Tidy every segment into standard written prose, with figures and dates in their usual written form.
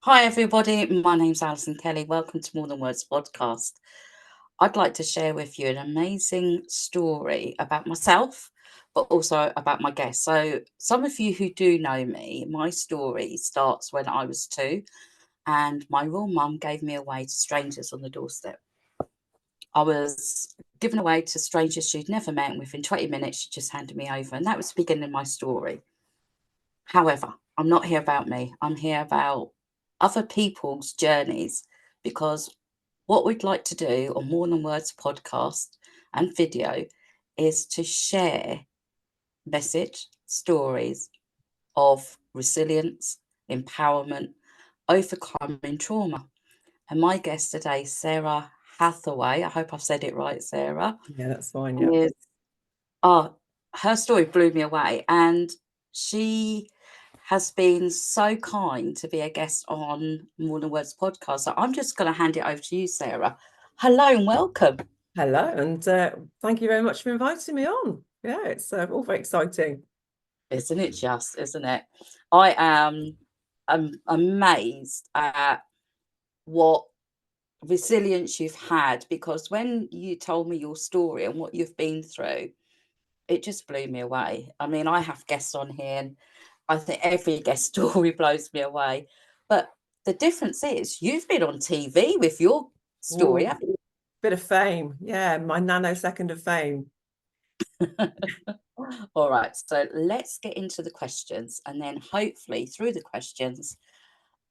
Hi, everybody. My name's Alison Kelly. Welcome to More Than Words podcast. I'd like to share with you an amazing story about myself, but also about my guest. So, some of you who do know me, my story starts when I was 2, and my real mum gave me away to strangers on the doorstep. I was given away to strangers she'd never met, and within 20 minutes, she just handed me over. And that was the beginning of my story. However, I'm not here about me. I'm here about other people's journeys because what we'd like to do on More Than Words podcast and video is to share message stories of resilience, empowerment, overcoming trauma. And my guest today, Sara Hathaway, I hope I've said it right, Sara, Yeah, that's fine. Yeah. is oh, her story blew me away, and she has been so kind to be a guest on More Than Words podcast. So I'm just going to hand it over to you, Sara. Hello and welcome. Hello, and thank you very much for inviting me on. Yeah, it's all very exciting. Isn't it just, isn't it? I am amazed at what resilience you've had, because when you told me your story and what you've been through, it just blew me away. I mean, I have guests on here and I think every guest story blows me away. But the difference is you've been on TV with your story, Ooh, haven't bit of fame. Yeah, my nanosecond of fame. you? All right, so let's get into the questions, and then hopefully through the questions,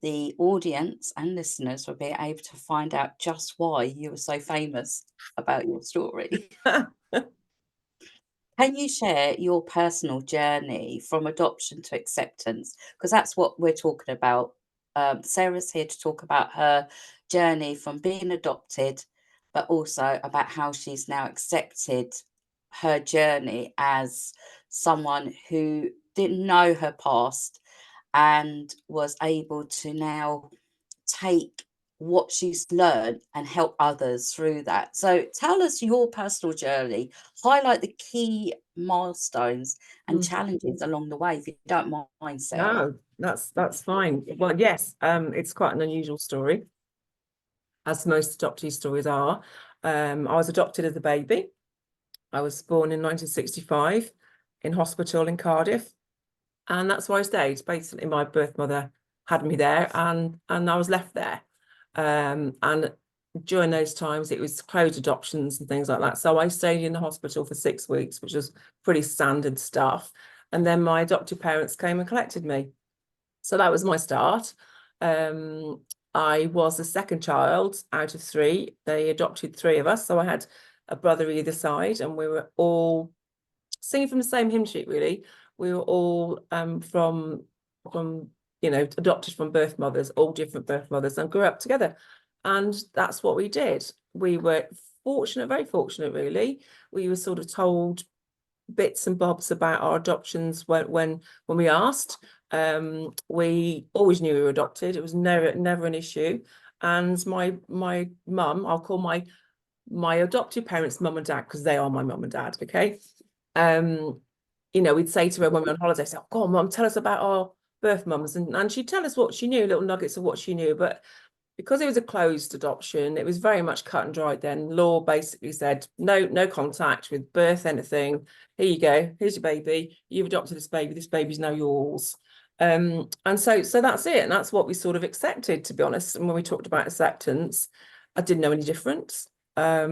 the audience and listeners will be able to find out just why you were so famous about your story. Can you share your personal journey from adoption to acceptance? Because that's what we're talking about. Sarah's here to talk about her journey from being adopted, but also about how she's now accepted her journey as someone who didn't know her past and was able to now take what she's learned and help others through that. So tell us your personal journey, highlight the key milestones and Mm. challenges along the way, if you don't mind, Sarah. No, that's fine. Well, yes, it's quite an unusual story, as most adoptee stories are. I was adopted as a baby. I was born in 1965 in hospital in Cardiff, and that's where I stayed. Basically, my birth mother had me there, and I was left there. And during those times, it was closed adoptions and things like that. So I stayed in the hospital for 6 weeks, which was pretty standard stuff. And then my adoptive parents came and collected me. So that was my start. Um, I was the second child out of 3. They adopted 3 of us. So I had a brother either side, and we were all singing from the same hymn sheet, really. We were all from adopted from birth mothers, all different birth mothers, and grew up together. And that's what we did. We were fortunate, very fortunate, really. We were sort of told bits and bobs about our adoptions when we asked. We always knew we were adopted. It was never an issue. And my mum, I'll call my adoptive parents mum and dad, because they are my mum and dad. Okay. We'd say to her when we were on holiday, say, "Oh, go on, Mum, tell us about our birth mums," and she'd tell us what she knew, little nuggets of what she knew. But because it was a closed adoption, it was very much cut and dried. Then law basically said no contact with birth anything. Here you go, here's your baby. You've adopted this baby. This baby's now yours. And so that's it, and that's what we sort of accepted, to be honest. And when we talked about acceptance, I didn't know any difference. I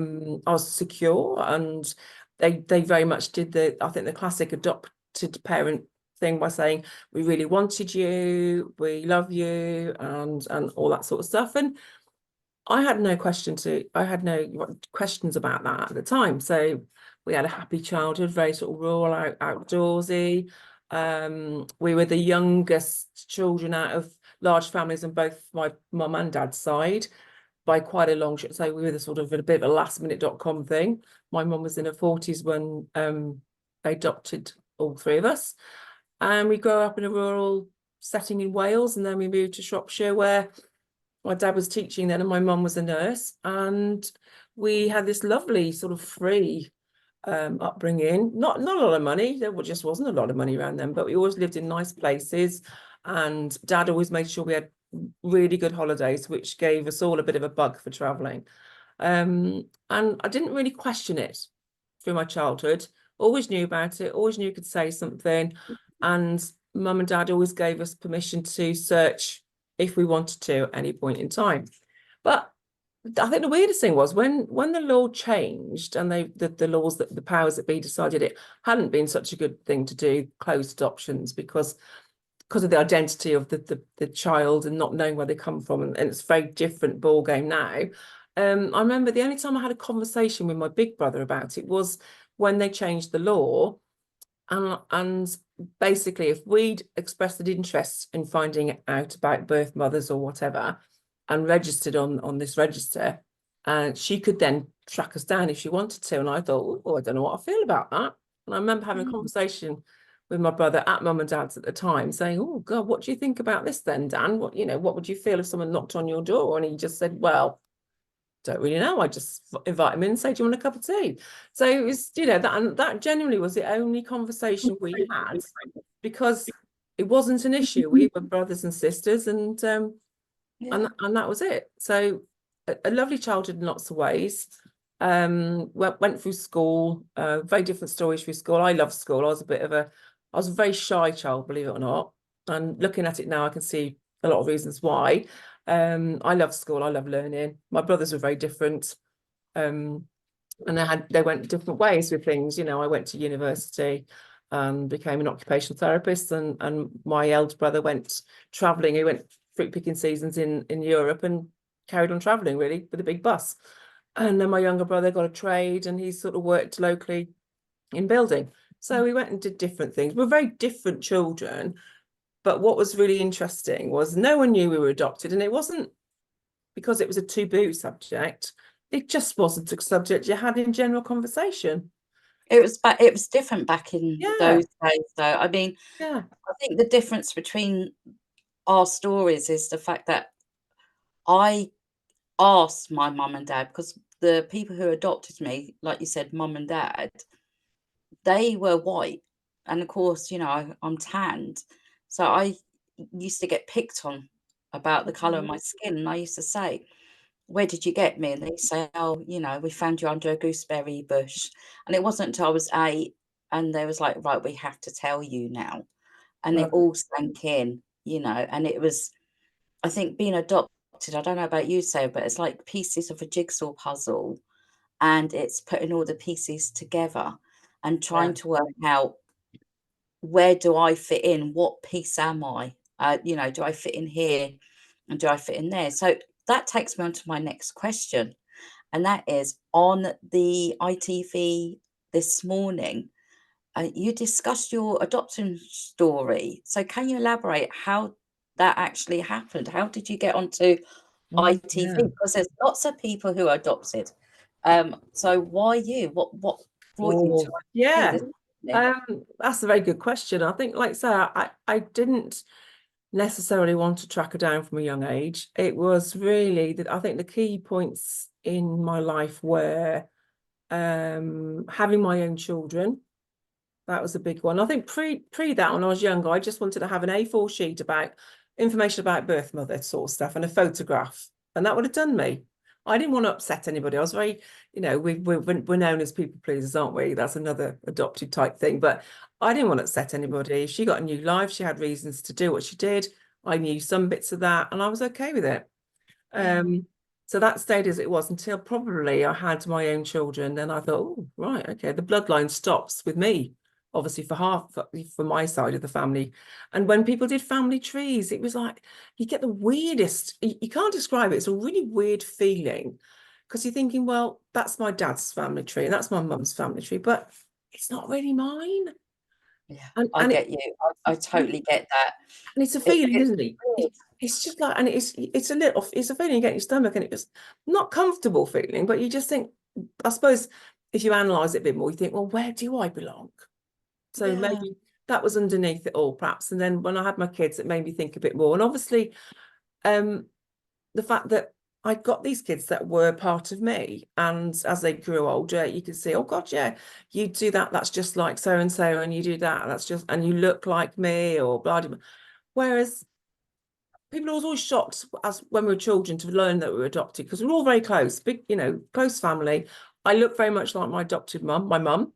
was secure, and they very much did I think the classic adopted parent thing by saying, "We really wanted you, we love you," and all that sort of stuff. And I had no questions about that at the time. So we had a happy childhood, very sort of rural, outdoorsy. We were the youngest children out of large families on both my mum and dad's side by quite a long shot. So we were the sort of a bit of a lastminute.com thing. My mum was in her 40s when they adopted all 3 of us. And we grew up in a rural setting in Wales, and then we moved to Shropshire, where my dad was teaching then and my mum was a nurse. And we had this lovely sort of free upbringing. Not a lot of money. There just wasn't a lot of money around them, but we always lived in nice places. And dad always made sure we had really good holidays, which gave us all a bit of a bug for traveling. And I didn't really question it through my childhood. Always knew about it, always knew you could say something. And mum and dad always gave us permission to search if we wanted to at any point in time. But I think the weirdest thing was when the law changed and the laws, that the powers that be decided it hadn't been such a good thing to do closed adoptions because of the identity of the child and not knowing where they come from, and it's a very different ball game now. I remember the only time I had a conversation with my big brother about it was when they changed the law, and basically if we'd expressed an interest in finding out about birth mothers or whatever and registered on this register, and she could then track us down if she wanted to. And I thought, oh, I don't know what I feel about that. And I remember having a conversation with my brother at mum and dad's at the time saying, oh God, what do you think about this then, Dan? What would you feel if someone knocked on your door? And he just said, well, don't really know. I just invite him in and say, do you want a cup of tea? So it was, that genuinely was the only conversation we had, because it wasn't an issue. We were brothers and sisters, and that was it. So a lovely childhood in lots of ways. Went through school, very different stories through school. I loved school. I was a very shy child, believe it or not. And looking at it now, I can see a lot of reasons why. I love school. I love learning. My brothers were very different. And they went different ways with things. I went to university and became an occupational therapist, and my elder brother went traveling. He went fruit picking seasons in Europe and carried on traveling really with a big bus. And then my younger brother got a trade and he sort of worked locally in building. So we went and did different things. We're very different children. But what was really interesting was no one knew we were adopted, and it wasn't because it was a taboo subject. It just wasn't a subject you had in general conversation. It was different back in Yeah, those days, though. I mean, yeah, I think the difference between our stories is the fact that I asked my mum and dad, because the people who adopted me, like you said, mum and dad, they were white. And of course, I'm tanned. So I used to get picked on about the colour of my skin. And I used to say, where did you get me? And they say, oh, we found you under a gooseberry bush. And it wasn't until I was 8 and they was like, right, we have to tell you now. And it right, all sank in, and it was, I think being adopted, I don't know about you, Sarah, but it's like pieces of a jigsaw puzzle, and it's putting all the pieces together and yeah, trying to work out, where do I fit in? What piece am I? Do I fit in here and do I fit in there? So that takes me on to my next question. And that is, on the ITV this morning, you discussed your adoption story. So can you elaborate how that actually happened? How did you get onto ITV? yeah. Because there's lots of people who are adopted. So why you? What brought you to Oh, ITV yeah. this morning? That's a very good question. I think, like Sarah, I didn't necessarily want to track her down from a young age. It was really that I think the key points in my life were having my own children. That was a big one. I think pre that, when I was younger, I just wanted to have an A4 sheet about information about birth mother sort of stuff and a photograph, and that would have done me. I didn't want to upset anybody. I was very, we're known as people pleasers, aren't we? That's another adopted type thing. But I didn't want to upset anybody. She got a new life. She had reasons to do what she did. I knew some bits of that, and I was okay with it. Yeah. So that stayed as it was until probably I had my own children. Then I thought, oh, right, okay, the bloodline stops with me, obviously for my side of the family. And when people did family trees, it was like you get the weirdest, you can't describe it. It's a really weird feeling because you're thinking, well, that's my dad's family tree and that's my mum's family tree, but it's not really mine. Yeah, And I and it get you. I totally get that. and it's a feeling, It's isn't it? weird. It's just like, and it's a feeling you get in your stomach, and it's not comfortable feeling, but you just think, I suppose, if you analyze it a bit more, you think, well, where do I belong? So Yeah. maybe that was underneath it all, perhaps. And then when I had my kids, it made me think a bit more. And obviously, um, the fact that I got these kids that were part of me, and as they grew older, you could see, oh God, yeah, you do that, that's just like so and so, and you do that, that's just, and you look like me, or blah blah. Whereas people were always shocked as when we were children to learn that we were adopted, because we're all very close, big, close family. I look very much like my adopted mum, my mum.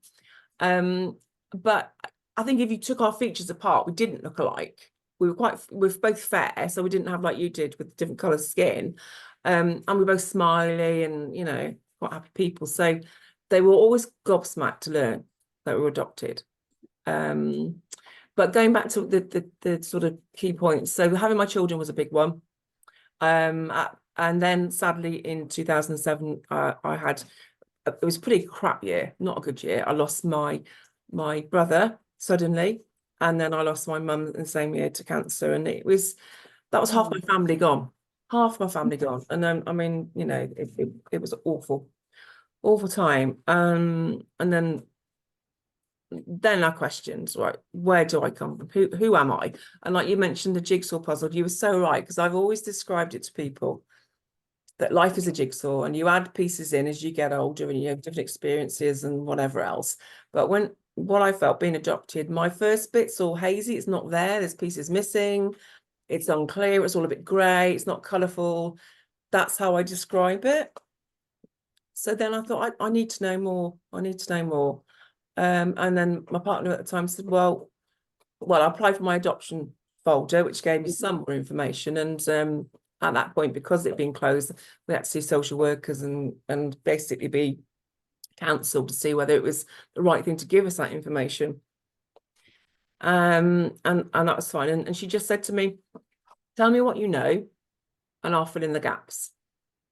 But I think if you took our features apart, we didn't look alike. We were both fair, so we didn't have like you did with different colour skin. And we were both smiley and, quite happy people. So they were always gobsmacked to learn that we were adopted. But going back to the sort of key points, so having my children was a big one. And then sadly in 2007, I had, it was a pretty crap year, not a good year. I lost my brother suddenly, and then I lost my mum in the same year to cancer, and that was half my family gone, and then I mean, it was awful time. And then I questioned, right, where do I come from? Who am I? And like you mentioned, the jigsaw puzzle, you were so right, because I've always described it to people that life is a jigsaw and you add pieces in as you get older and you have different experiences and whatever else. But what I felt being adopted, my first bit's all hazy, it's not there, there's pieces missing, it's unclear, it's all a bit grey, it's not colourful. That's how I describe it. So then I thought, I need to know more. And then my partner at the time said, well, I applied for my adoption folder, which gave me some more information. And at that point, because it'd been closed, we had to see social workers and basically be counselled to see whether it was the right thing to give us that information. And that was fine. And she just said to me, tell me what you know, and I'll fill in the gaps.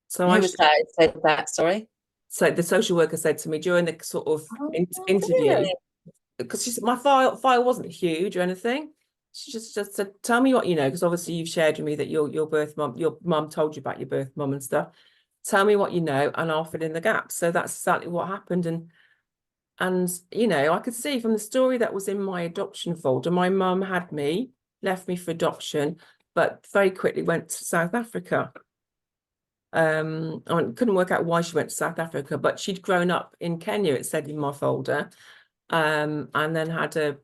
So Who was that? Said that, sorry. So the social worker said to me during the sort of interview, Really? because she said my file wasn't huge or anything. She just said, tell me what you know, because obviously you've shared with me that your birth mum, your mum told you about your birth mum and stuff. Tell me what you know, and I'll fill in the gaps. So that's exactly what happened. And I could see from the story that was in my adoption folder, my mum had me, left me for adoption, but very quickly went to South Africa. I couldn't work out why she went to South Africa, but she'd grown up in Kenya, it said in my folder, and then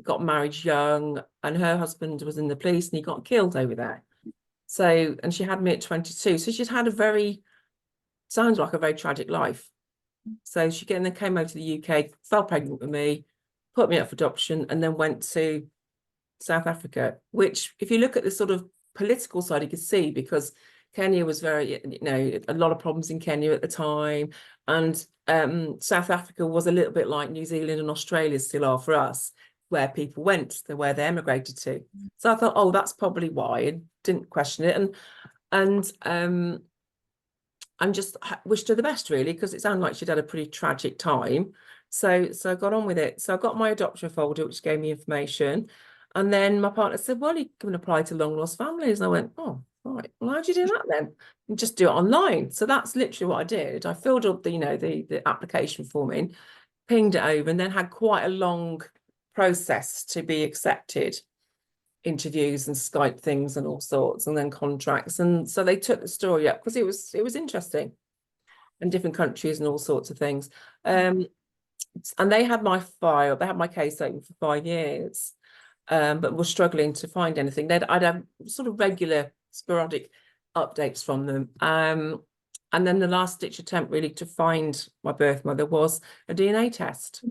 got married young, and her husband was in the police and he got killed over there. So, and she had me at 22. So she'd had sounds like a very tragic life. So she then came over to the UK, fell pregnant with me, put me up for adoption, and then went to South Africa, which if you look at the sort of political side, you could see, because Kenya was very, a lot of problems in Kenya at the time. And South Africa was a little bit like New Zealand and Australia still are for us, where people went, where they emigrated to. So I thought, oh, that's probably why, and didn't question it. And just wished her the best, really, because it sounded like she'd had a pretty tragic time. So I got on with it. So I got my adoption folder, which gave me information. And then my partner said, well, you can apply to long lost families. And I went, oh, right. Well, how'd you do that then? And just do it online. So that's literally what I did. I filled up the application form in, pinged it over, and then had quite a long process to be accepted. Interviews and Skype things and all sorts, and then contracts. And so they took the story up because it was interesting, and different countries and all sorts of things. And they had my file, they had my case open for 5 years, but were struggling to find anything. I'd have sort of regular sporadic updates from them. And then the last ditch attempt really to find my birth mother was a DNA test.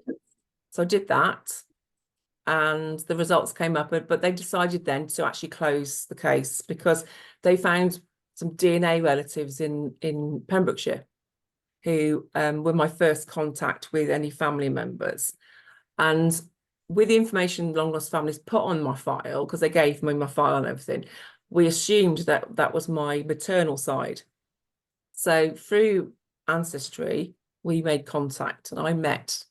So I did that, and the results came up, but they decided then to actually close the case because they found some DNA relatives in Pembrokeshire who were my first contact with any family members. And with the information long lost families put on my file, because they gave me my file and everything, we assumed that was my maternal side. So through Ancestry, we made contact, and I met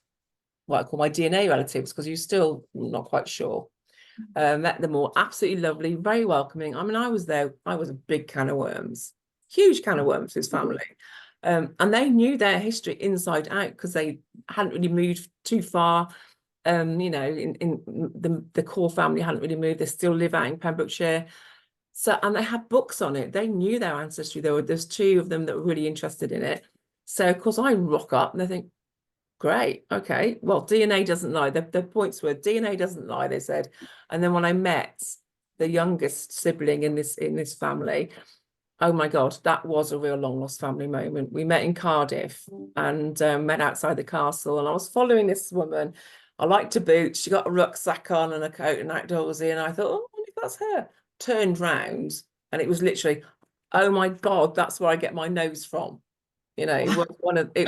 what I call my DNA relatives, because you're still not quite sure. Met them all, absolutely lovely, very welcoming. I mean, I was there, I was a big can of worms, huge can of worms, his family. And they knew their history inside out because they hadn't really moved too far. In the core family hadn't really moved. They still live out in Pembrokeshire. So, and they had books on it. They knew their ancestry. There's 2 of them that were really interested in it. So of course I rock up and they think, great, okay, well, DNA doesn't lie. The points were DNA doesn't lie, they said. And then when I met the youngest sibling in this family. Oh my God, that was a real long lost family moment. We met in Cardiff and met outside the castle, and I was following this woman. I liked her boots. She got a rucksack on and a coat and outdoorsy, and I thought, oh, I wonder if that's her. Turned round, and it was literally, oh my God, that's where I get my nose from. You know, it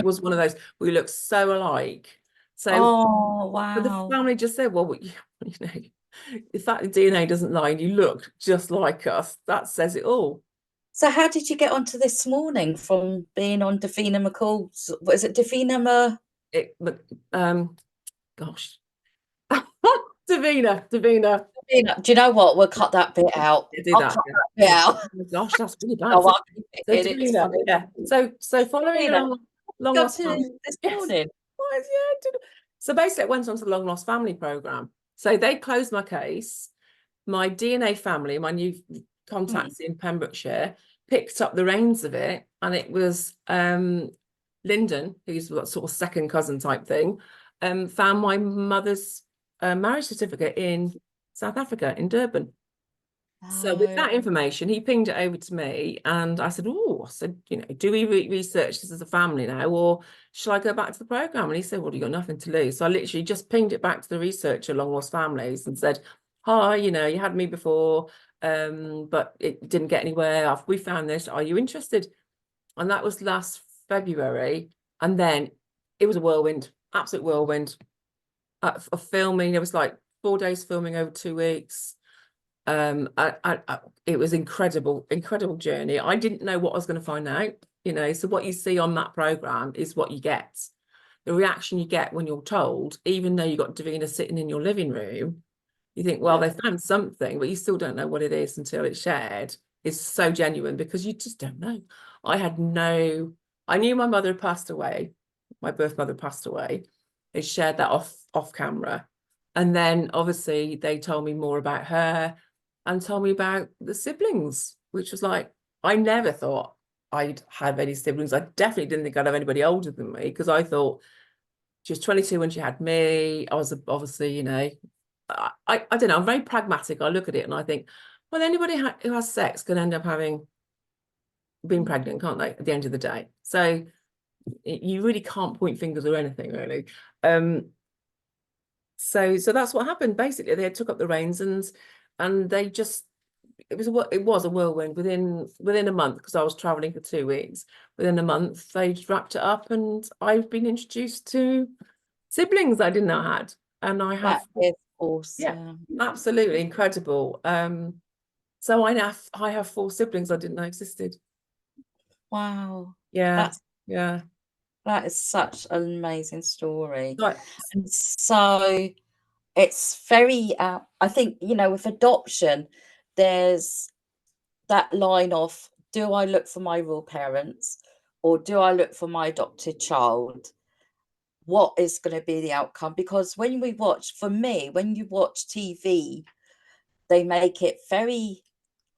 was one of those. We look so alike. So, Oh, but the wow. family just said, well, you know, the fact that DNA doesn't lie and you look just like us, that says it all. So how did you get onto this morning from being on Davina McCall's? Was it Davina But gosh, Davina, Davina? Do you know what? We'll cut that bit out. yeah, do I'll that. cut Yeah. that bit Yeah. out. Oh my gosh, that's really bad. No, So, I'll keep it so in. It's Davina, funny. yeah. So following Davina, along long got lost to family. this Yes. morning. Yeah. So basically, I went on to the long lost family program. So they closed my case. My DNA family, my new Hmm. contacts in Pembrokeshire, picked up the reins of it, and it was Lyndon, who's what sort of second cousin type thing, found my mother's marriage certificate in South Africa, in Durban. So with No. that information, he pinged it over to me, and I said, "Oh, I said, you know, do we research this as a family now, or shall I go back to the program?" And he said, "Well, you got nothing to lose." So I literally just pinged it back to the researcher along lost families and said, "Hi, you know, you had me before, but it didn't get anywhere. We found this. Are you interested?" And that was last February, and then it was a whirlwind, absolute whirlwind of filming. It was like 4 days filming over 2 weeks. It was incredible journey. I didn't know what I was going to find out, you know. So what you see on that program is what you get. The reaction you get when you're told, even though you got Davina sitting in your living room, you think, well, Yeah. they found something, but you still don't know what it is until it's shared. It's so genuine because you just don't know. I knew my mother had passed away. My birth mother passed away. They shared that off camera. And then obviously they told me more about her and told me about the siblings, which was like, I never thought I'd have any siblings. I definitely didn't think I'd have anybody older than me, because I thought she was 22 when she had me. I was obviously, you know, I don't know. I'm very pragmatic. I look at it and I think, well, anybody who has sex can end up having being pregnant, can't they? At the end of the day, so you really can't point fingers or anything, really. So that's what happened. Basically, they took up the reins, and they just it was a whirlwind within a month, because I was traveling for 2 weeks. Within a month, they wrapped it up, and I've been introduced to siblings I didn't know I had, and I That have. is Yeah, awesome. absolutely incredible. So I have 4 siblings I didn't know existed. Wow. Yeah, That's yeah. that is such an amazing story. Right. And so it's very I think, you know, with adoption, there's that line of, do I look for my real parents or do I look for my adopted child? What is going to be the outcome? Because when we watch, for me, when you watch TV, they make it very,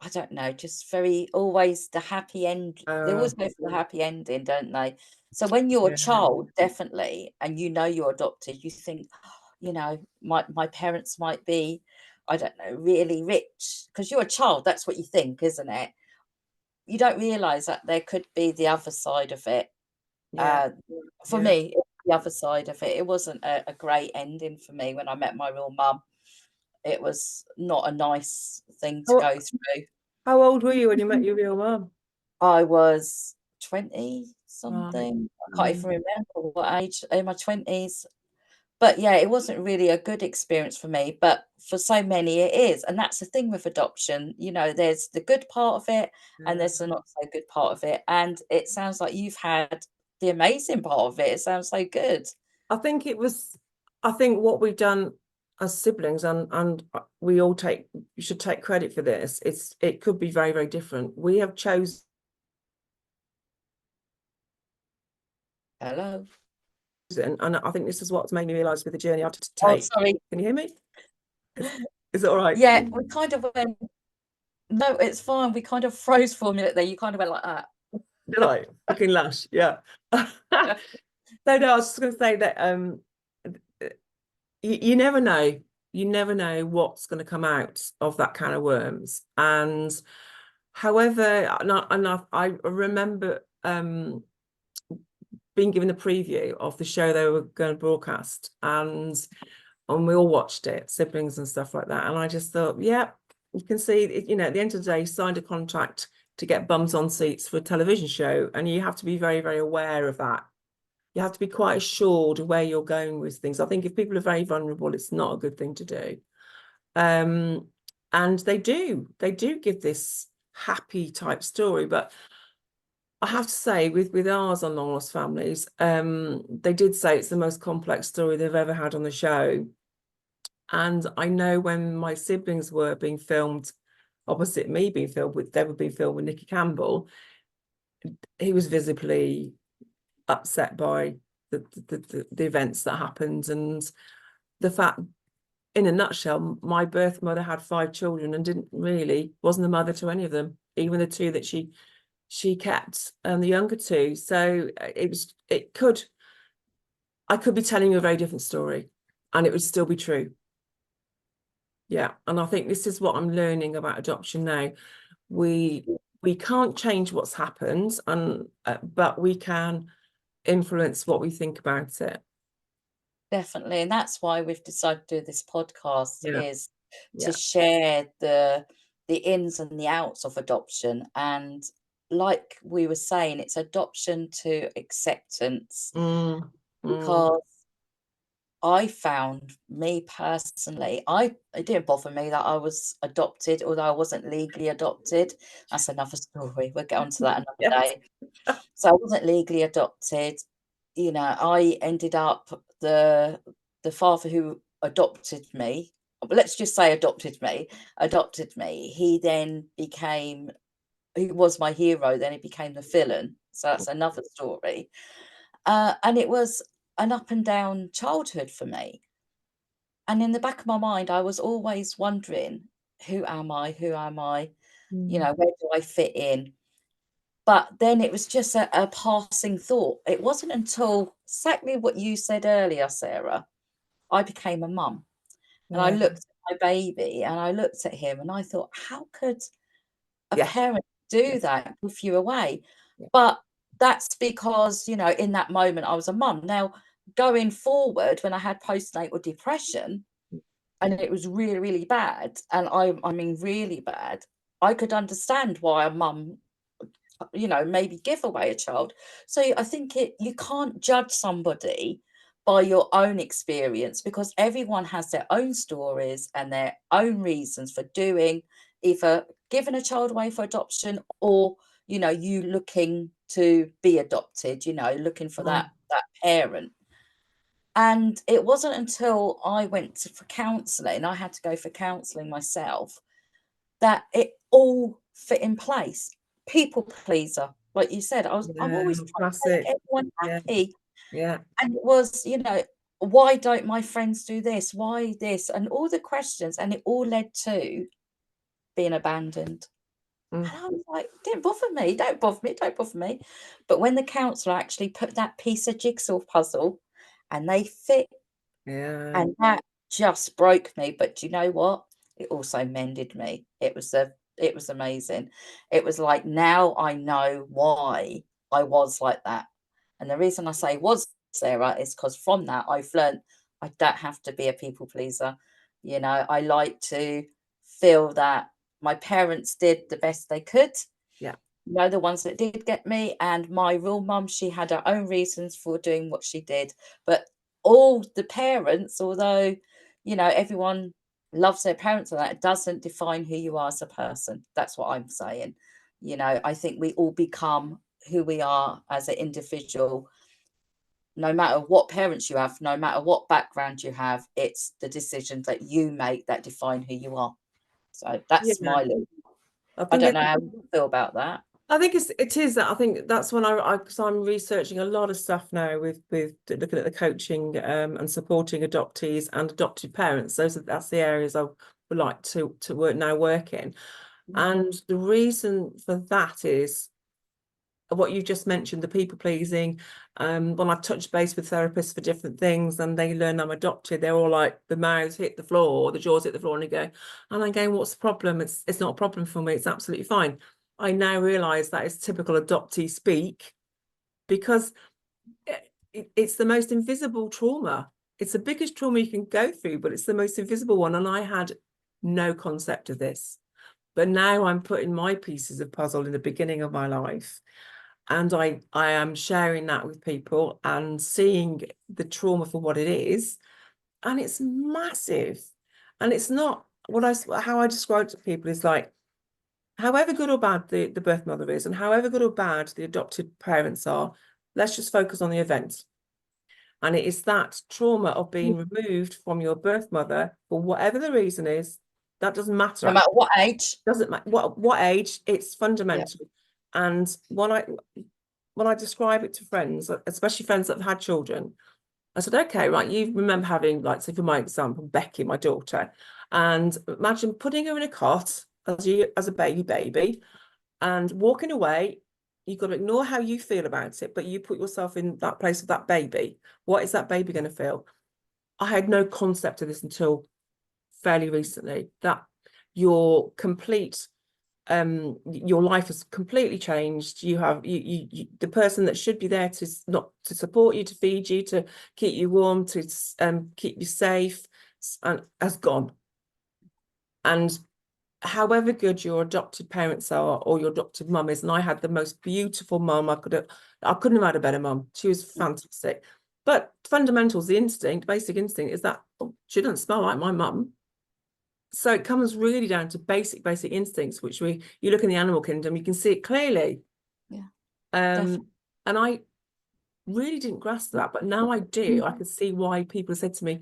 I don't know, just very always the happy end. They Uh, always go for the happy ending, don't they? So when you're a yeah, child, definitely, and you know you're adopted, you think, "Oh, you know, my parents might be, I don't know, really rich." Because you're a child, that's what you think, isn't it? You don't realize that there could be the other side of it. yeah, Uh, for yeah. me, the other side of it, it wasn't a great ending for me when I met my real mum. It was not a nice thing to How, go through. how old were you when you met your real mum? I was 20 Right. something. I can't Mm, even remember what age, in my 20s. But yeah, it wasn't really a good experience for me, but for so many it is. And that's the thing with adoption, you know, there's the good part of it and yeah. there's the not so good part of it. And it sounds like you've had the amazing part of it. It sounds so good. I think it was. I think what we've done as siblings, and we all you should take credit for this. It could be very different. We have chosen, Hello. and I think this is what's made me realise with the journey I had to Oh, take. sorry. Can you hear me? Is it all right? Yeah, we kind of went, no, it's fine. We kind of froze for a minute there. You kind of went like that. Did I? Fucking lush, yeah. So no, I was just going to say that you never know. you never know what's going to come out of that can of worms. And however, I remember being given a preview of the show they were going to broadcast, and we all watched it, siblings and stuff like that. And I just thought, yeah, you can see, at the end of the day, signed a contract to get bums on seats for a television show, and you have to be very, very aware of that. You have to be quite assured of where you're going with things. I think if people are very vulnerable, it's not a good thing to do. And they do give this happy type story, but I have to say, with ours on Long Lost Families, they did say it's the most complex story they've ever had on the show. And I know when my siblings were being filmed opposite me, they were being filmed with Nicky Campbell, he was visibly upset by the events that happened, and the fact, in a nutshell, my birth mother had 5 children and wasn't the mother to any of them, even the 2 that she kept, and the younger 2. So I could be telling you a very different story and it would still be true. Yeah. And I think this is what I'm learning about adoption now. We can't change what's happened, but we can influence what we think about it. Definitely. And that's why we've decided to do this podcast, is to Yeah. share the ins and the outs of adoption. And like we were saying, it's adoption to acceptance. Because I found, me personally, it didn't bother me that I was adopted, although I wasn't legally adopted. That's another story. We'll get onto that another day. So I wasn't legally adopted. I ended up, the father who adopted me, let's just say adopted me, he then became, he was my hero, then he became the villain. So that's another story. And it was an up and down childhood for me. And in the back of my mind, I was always wondering, who am I? Who am I? Where do I fit in? But then it was just a passing thought. It wasn't until exactly what you said earlier, Sarah, I became a mum. And I looked at my baby and I looked at him and I thought, how could a parent do that, give you away? But that's because, in that moment I was a mum. Now, going forward, when I had postnatal depression and it was really, really bad, and I mean really bad, I could understand why a mum, maybe give away a child. So I think you can't judge somebody by your own experience, because everyone has their own stories and their own reasons for doing, either giving a child away for adoption, or you looking to be adopted, looking for that parent. And it wasn't until I went for counselling, I had to go for counselling myself, that it all fit in place. People pleaser, like you said, I'm always trying to make everyone happy. And it was, why don't my friends do this? Why this? And all the questions, and it all led to being abandoned. And I was like, didn't bother me, don't bother me, don't bother me. But when the counsellor actually put that piece of jigsaw puzzle and they fit, and that just broke me. But do you know what? It also mended me. It was amazing. It was like, now I know why I was like that. And the reason I say was, Sarah, is because from that I've learned I don't have to be a people pleaser. I like to feel that my parents did the best they could. The ones that did get me, and my real mum, she had her own reasons for doing what she did. But all the parents, although, everyone loves their parents, and that doesn't define who you are as a person. That's what I'm saying. I think we all become who we are as an individual, no matter what parents you have, no matter what background you have. It's the decisions that you make that define who you are. So that's my little, I don't know how you feel about that. I think it is that. I think that's when because I'm researching a lot of stuff now with looking at the coaching and supporting adoptees and adopted parents. That's the areas I would like to work in. And the reason for that is what you just mentioned, the people pleasing. When I've touched base with therapists for different things and they learn I'm adopted, they're all like, the mouths hit the floor, or the jaws hit the floor, and they go, and I'm going, what's the problem? It's not a problem for me. It's absolutely fine. I now realize that is typical adoptee speak, because it's the most invisible trauma. It's the biggest trauma you can go through, but it's the most invisible one. And I had no concept of this. But now I'm putting my pieces of puzzle in the beginning of my life. And I am sharing that with people and seeing the trauma for what it is. And it's massive. And it's not how I describe it to people is like, however good or bad the birth mother is, and however good or bad the adopted parents are, let's just focus on the event. And it is that trauma of being removed from your birth mother for whatever the reason is. That doesn't matter. No matter what age. Doesn't matter what age, it's fundamental. Yeah. And when I describe it to friends, especially friends that have had children, I said, okay, right, you remember having, like, say for my example, Becky, my daughter, and imagine putting her in a cot as a baby and walking away. You've got to ignore how you feel about it, but you put yourself in that place of that baby. What is that baby going to feel? I had no concept of this until fairly recently, that your life has completely changed. You have the person that should be there to support you, to feed you, to keep you warm, to keep you safe, and has gone. And however good your adopted parents are, or your adopted mum is, and I had the most beautiful mum. I couldn't have had a better mum. She was fantastic. But fundamentals, basic instinct is that she doesn't smell like my mum. So it comes really down to basic instincts, which you look in the animal kingdom, you can see it clearly. Yeah. And I really didn't grasp that, but now I do. I can see why people said to me,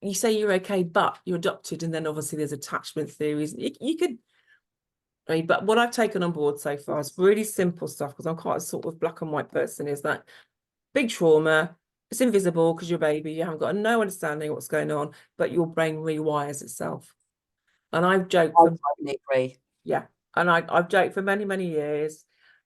you say you're okay, but you're adopted, and then obviously there's attachment theories. You could, but what I've taken on board so far is really simple stuff, because I'm quite a sort of black and white person, is that big trauma, it's invisible because you're a baby, you haven't got no understanding what's going on, but your brain rewires itself. And I've joked for totally agree. Yeah. And I've joked for many, many years,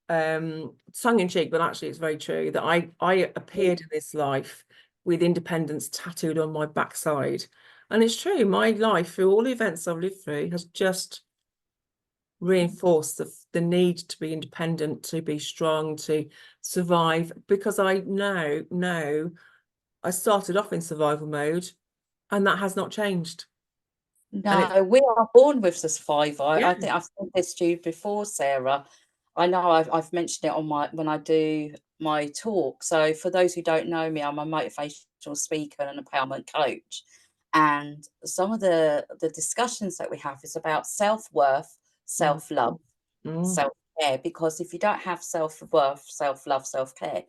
tongue in cheek, but actually it's very true, that I appeared in this life with independence tattooed on my backside. And it's true, my life, through all the events I've lived through, has just reinforced the need to be independent, to be strong, to survive, because I know I started off in survival mode, and that has not changed. No, we are born with the survivor. I Yeah. think I've said this to you before, Sarah. I know I've mentioned it on when I do my talk. So for those who don't know me, I'm a motivational speaker and an empowerment coach. And some of the discussions that we have is about self-worth, self-love, self-care. Because if you don't have self-worth, self-love, self-care,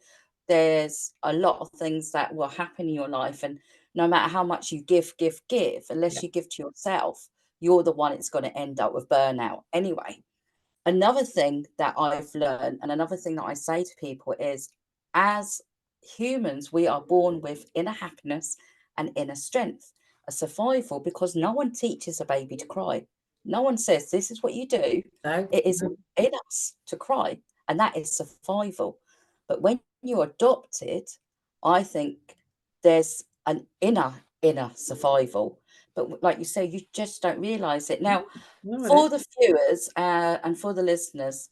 there's a lot of things that will happen in your life. And no matter how much you give, unless you give to yourself, you're the one that's going to end up with burnout. Anyway, another thing that I've learned, and another thing that I say to people is, as humans, we are born with inner happiness and inner strength, a survival, because no one teaches a baby to cry. No one says this is what you do. No. It is in us to cry, and that is survival. But when you're adopted, I think there's an inner survival. But like you say, you just don't realize it. Now, for the viewers and for the listeners,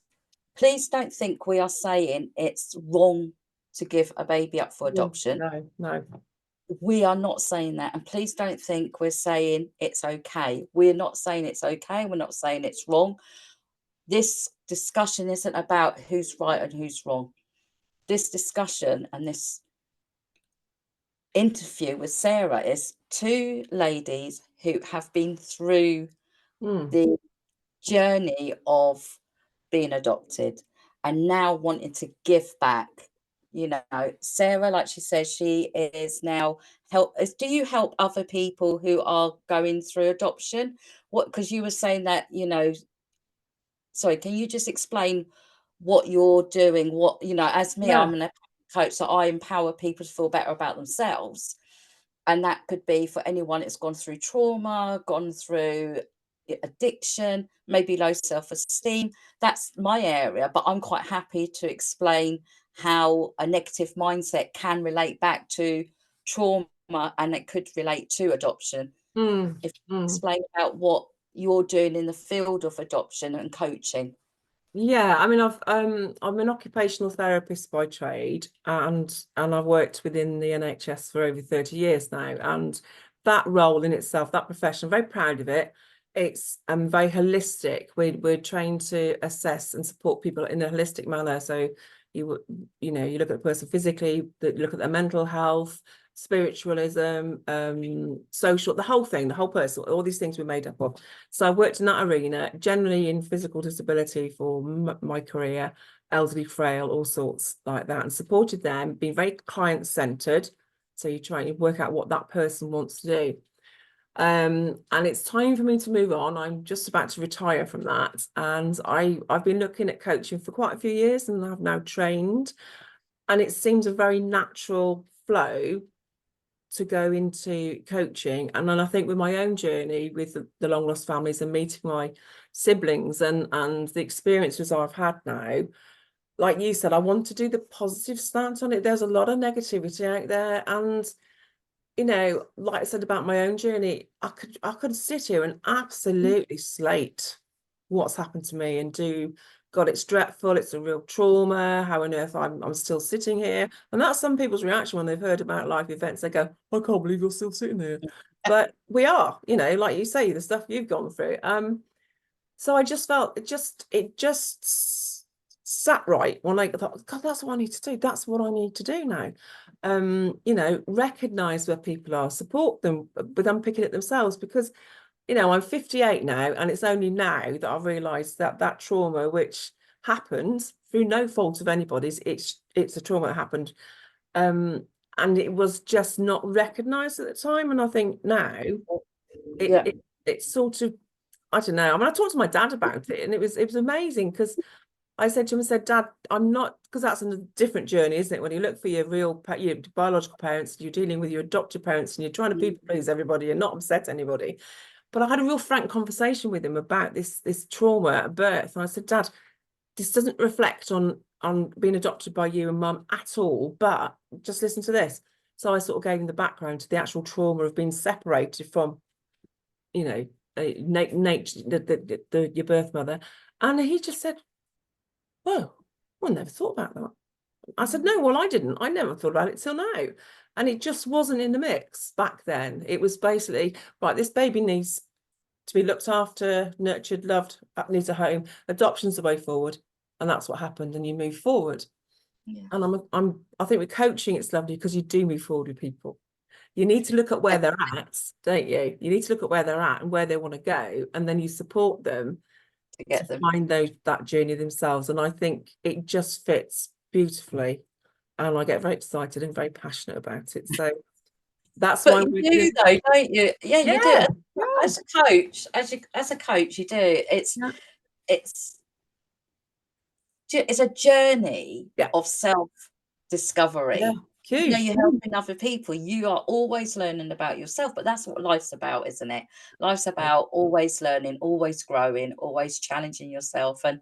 please don't think we are saying it's wrong to give a baby up for adoption. No. We are not saying that. And please don't think we're saying it's okay. We're not saying it's okay. We're not saying it's wrong. This discussion isn't about who's right and who's wrong. This discussion and this interview with Sarah is two ladies who have been through the journey of being adopted and now wanting to give back. You know, Sarah, like she says, she is now do you help other people who are going through adoption? Because you were saying that, sorry, can you just explain what you're doing? What, as me, I'm an coach, so I empower people to feel better about themselves. And that could be for anyone that's gone through trauma, gone through, addiction, maybe low self-esteem. That's my area, but I'm quite happy to explain how a negative mindset can relate back to trauma, and it could relate to adoption. Mm, If you mm. explain about what you're doing in the field of adoption and coaching. Yeah, I mean, I'm an occupational therapist by trade, and I've worked within the NHS for over 30 years now. And that role in itself, that profession, I'm very proud of it. It's very holistic. We're trained to assess and support people in a holistic manner. So you know, you look at the person physically, you look at their mental health, spiritualism, social, the whole thing, the whole person, all these things we're made up of. So I worked in that arena, generally in physical disability for my career, elderly, frail, all sorts like that, and supported them, being very client-centered. So you try and work out what that person wants to do. And it's time for me to move on. I'm just about to retire from that. And I've been looking at coaching for quite a few years, and I've now trained. And it seems a very natural flow to go into coaching. And then I think with my own journey with the long lost families and meeting my siblings and the experiences I've had now, like you said, I want to do the positive stance on it. There's a lot of negativity out there, and you know, like I said about my own journey, I could sit here and absolutely slate what's happened to me and do, God, it's dreadful, it's a real trauma, how on earth I'm still sitting here. And that's some people's reaction when they've heard about life events. They go, I can't believe you're still sitting here. But we are, you know, like you say, the stuff you've gone through. So I just felt it just sat right when I thought, God, that's what I need to do. That's what I need to do now. You know, recognize where people are, support them with unpicking it themselves, because you know, I'm 58 now, and it's only now that I've realized that that trauma, which happened through no fault of anybody's, it's a trauma that happened. And it was just not recognized at the time. And I think now Yeah. it's sort of, I don't know. I mean, I talked to my dad about it, and it was amazing, because I said to him, I said, Dad, I'm not, because that's a different journey, isn't it? When you look for your your biological parents, you're dealing with your adopted parents, and you're trying to people please everybody and not upset anybody. But I had a real frank conversation with him about this trauma at birth. And I said, Dad, this doesn't reflect on being adopted by you and Mum at all, but just listen to this. So I sort of gave him the background to the actual trauma of being separated from, you know, nature, your birth mother. And he just said, "Oh, I never thought about that." I said, "No, well, I didn't. I never thought about it till now." And it just wasn't in the mix back then. It was basically, right, this baby needs to be looked after, nurtured, loved, needs a home. Adoption's the way forward. And that's what happened. And you move forward. Yeah. And I think with coaching, it's lovely because you do move forward with people. You need to look at where they're at, don't you? You need to look at where they're at and where they want to go. And then you support them To to get them. find that journey themselves. And I think it just fits beautifully. And I get very excited and very passionate about it. So that's why But I'm you do though, don't you? Yeah, you do. yeah, yeah, As a coach, as a coach, you do. yeah, It's it's a journey yeah, of yeah, self-discovery. You know, huge. you're helping other people. You are always learning about yourself, but that's what life's about, isn't it? Life's about always learning, always growing, always challenging yourself, and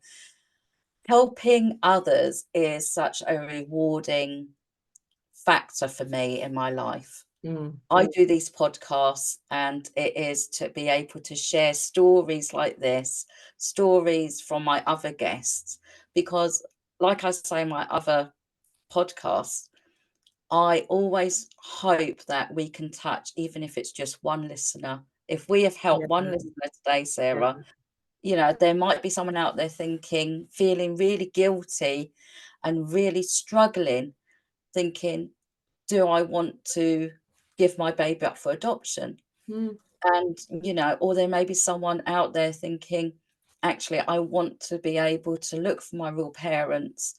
helping others is such a rewarding factor for me in my life. Mm, I do these podcasts, and it is to be able to share stories like this, stories from my other guests, because, like I say in my other podcasts, I always hope that we can touch, even if it's just one listener. If we have yeah, helped one listener today, yeah, Sarah, you know, there might be someone out there thinking, feeling really guilty and really struggling, thinking, do I want to give my baby up for adoption? mm, And, you know, or there may be someone out there thinking, actually, I want to be able to look for my real parents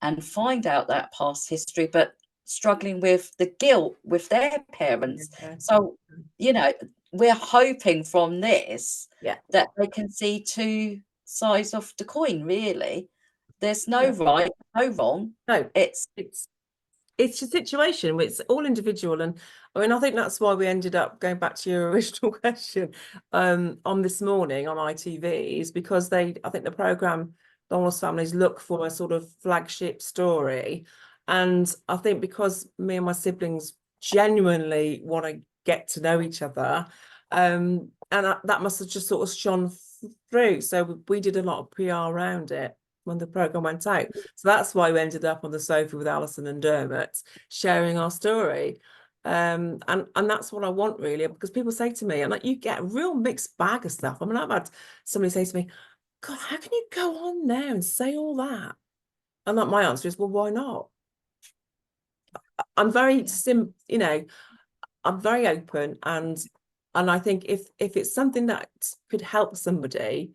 and find out that past history, but struggling with the guilt with their parents. yeah, So, you know, we're hoping from this yeah, that they can see two sides of the coin, really. There's no yeah. right, no wrong. No, It's it's it's a situation. It's all individual, and I mean, I think that's why we ended up going back to your original question on This Morning on ITV, is because I think the program Long Lost Families look for a sort of flagship story, and I think because me and my siblings genuinely want to get to know each other, and that must have just sort of shone through. So we did a lot of PR around it when the program went out. So that's why we ended up on the sofa with Alison and Dermot sharing our story. And that's what I want, really, because people say to me, and like, you get a real mixed bag of stuff. I mean, I've had somebody say to me, God, how can you go on there and say all that? And like, my answer is, well, why not? I'm very I'm very open, and I think if it's something that could help somebody,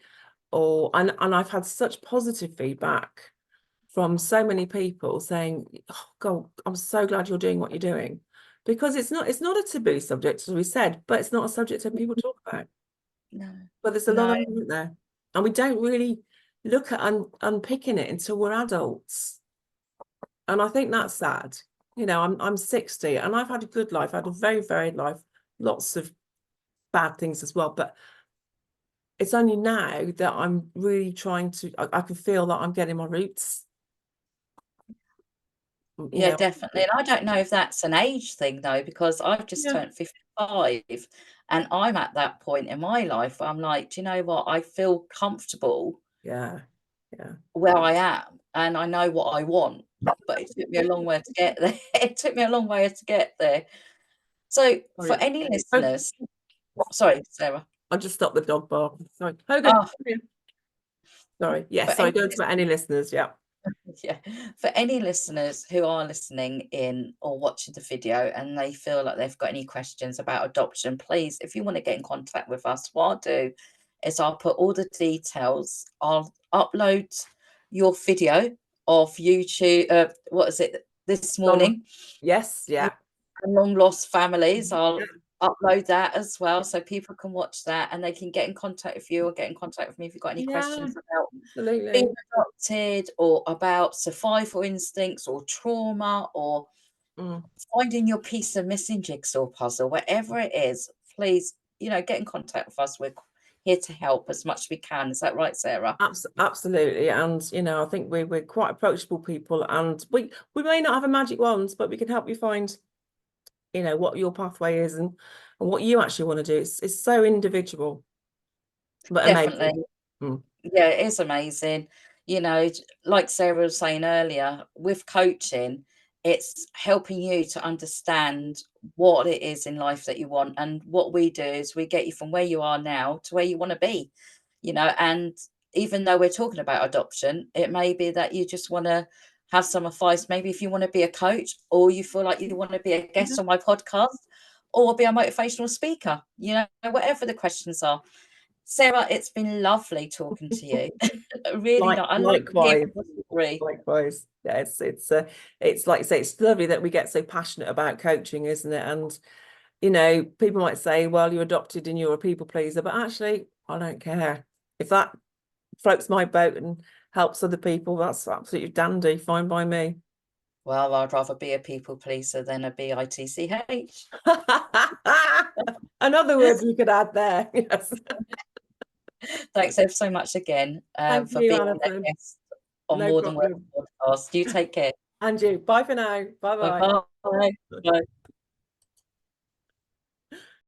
and I've had such positive feedback from so many people saying, oh God, I'm so glad you're doing what you're doing, because it's not a taboo subject, as we said, but it's not a subject that people talk about. No. But there's a lot of them, isn't there? And we don't really look at unpicking it until we're adults. And I think that's sad. You know, I'm 60 and I've had a good life. I had a very varied life, lots of bad things as well. But it's only now that I'm really trying to, I can feel that I'm getting my roots. Yeah, definitely. And I don't know if that's an age thing though, because I've just Yeah. turned 55 and I'm at that point in my life where I'm like, do you know what? I feel comfortable Yeah. where I am and I know what I want, but it took me a long way to get there. It took me a long way to get there. So for Sorry. any listeners, sorry, Sarah. I'll just stop the dog bark. Sorry. Hogan. Oh, Sorry. Yes. for Sorry. any Don't about any listeners. Yeah. Yeah, for any listeners who are listening in or watching the video and they feel like they've got any questions about adoption, please, if you want to get in contact with us, what I'll do is I'll put all the details. I'll upload your video of YouTube. What is it? This Morning. Yes. Yeah. And Long Lost Families. Yeah. I'll upload that as well so people can watch that and they can get in contact with you or get in contact with me if you've got any Yeah. questions about Absolutely. being adopted or about survival instincts or trauma or finding your piece of missing jigsaw puzzle, whatever it is, please, get in contact with us. We're here to help as much as we can. Is that right, Sarah? Absolutely. And I think we're quite approachable people, and we may not have a magic wand, but we can help you find what your pathway is and what you actually want to do. It's so individual, but Definitely. amazing. Yeah, it is amazing. Like Sarah was saying earlier, with coaching, it's helping you to understand what it is in life that you want. And what we do is we get you from where you are now to where you want to be, and even though we're talking about adoption, it may be that you just want to have some advice. Maybe if you want to be a coach or you feel like you want to be a guest on my podcast or be a motivational speaker, whatever the questions are. Sarah, it's been lovely talking to you. Really not. I love Likewise. hearing the story. Likewise. Yeah, it's like I say, it's lovely that we get so passionate about coaching, isn't it? And people might say, well, you're adopted and you're a people pleaser, but actually I don't care. If that floats my boat and helps other people, that's absolutely dandy, fine by me. Well, I'd rather be a people pleaser than a bitch. Another word we could add there. Yes. Thanks ever so much again Thank for you, being a Alison. guest on No More Than Words problem. podcast. You take care. And you. Bye for now. Bye-bye. Bye-bye. Bye.